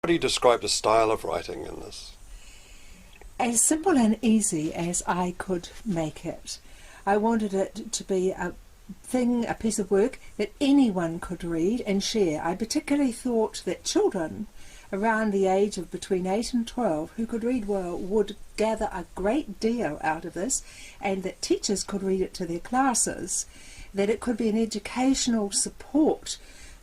How do you describe the style of writing in this? As simple and easy as I could make it. I wanted it to be a piece of work that anyone could read and share. I particularly thought that children around the age of between 8 and 12 who could read well would gather a great deal out of this, and that teachers could read it to their classes, that it could be an educational support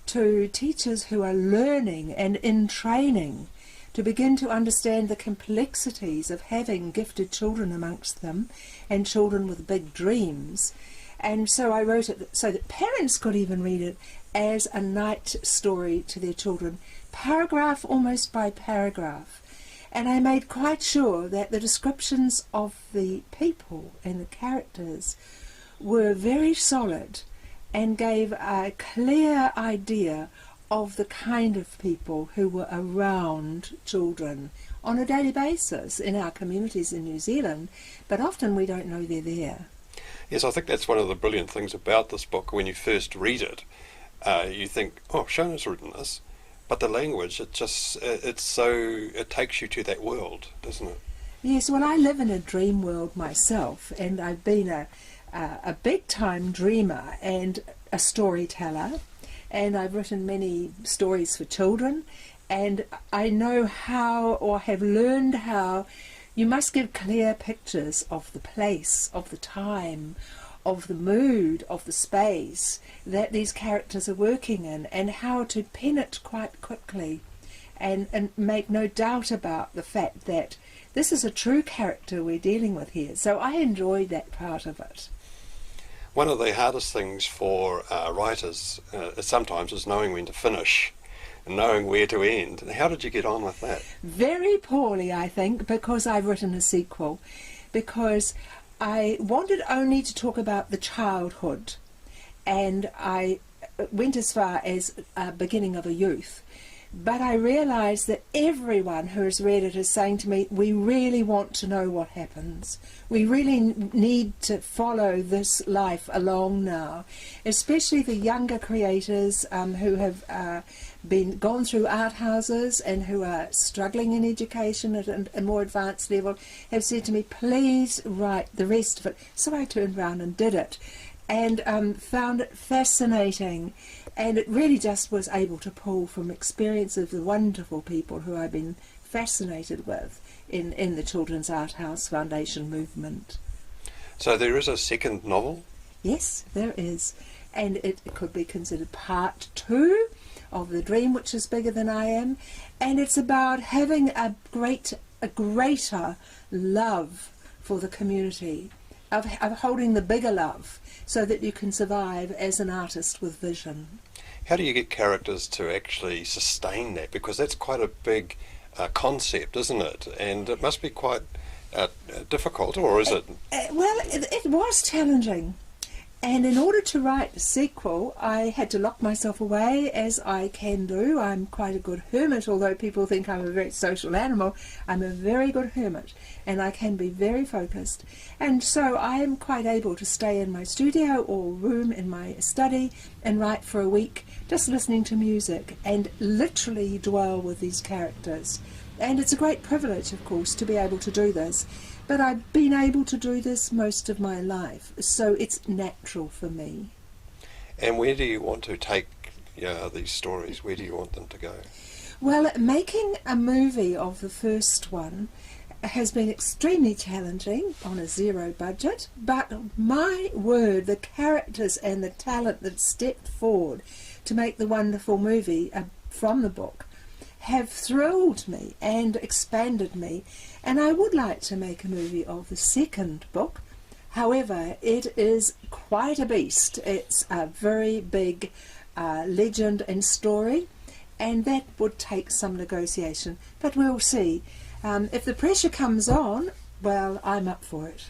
to teachers who are learning and in training to begin to understand the complexities of having gifted children amongst them and children with big dreams. And so I wrote it so that parents could even read it as a night story to their children, paragraph almost by paragraph. And I made quite sure that the descriptions of the people and the characters were very solid and gave a clear idea of the kind of people who were around children on a daily basis in our communities in New Zealand, but often we don't know they're there. Yes, I think that's one of the brilliant things about this book. When you first read it, you think, oh, Shona's written this, but the language, it takes you to that world, doesn't it? Yes, well, I live in a dream world myself, and I've been a big-time dreamer and a storyteller, and I've written many stories for children, and I know how, or have learned how, you must give clear pictures of the place, of the time, of the mood, of the space that these characters are working in, and how to pen it quite quickly and make no doubt about the fact that this is a true character we're dealing with here. So I enjoyed that part of it. One of the hardest things for writers sometimes is knowing when to finish and knowing where to end. And how did you get on with that? Very poorly, I think, because I've written a sequel. Because I wanted only to talk about the childhood, and I went as far as a beginning of a youth. But I realised that everyone who has read it is saying to me, we really want to know what happens. We really need to follow this life along now, especially the younger creators who have gone through art houses and who are struggling in education at a more advanced level, have said to me, please write the rest of it. So I turned around and did it, and found it fascinating. And it really just was able to pull from experience of the wonderful people who I've been fascinated with in the Children's Art House Foundation movement. So there is a second novel? Yes, there is. And it could be considered part 2 of The Dream, which is bigger than I am. And it's about having a greater love for the community, of holding the bigger love, so that you can survive as an artist with vision. How do you get characters to actually sustain that? Because that's quite a big concept, isn't it? And it must be quite difficult, or is it? Well, it was challenging. And in order to write a sequel, I had to lock myself away, as I can do. I'm quite a good hermit, although people think I'm a very social animal. I'm a very good hermit, and I can be very focused. And so I am quite able to stay in my studio or room in my study and write for a week, just listening to music and literally dwell with these characters. And it's a great privilege, of course, to be able to do this. But I've been able to do this most of my life, so it's natural for me. And where do you want to take these stories? Where do you want them to go? Well, making a movie of the first one has been extremely challenging on a zero budget, but my word, the characters and the talent that stepped forward to make the wonderful movie from the book have thrilled me and expanded me, and I would like to make a movie of the second book. However, it is quite a beast. It's a very big legend and story, and that would take some negotiation, but we'll see. If the pressure comes on, well, I'm up for it.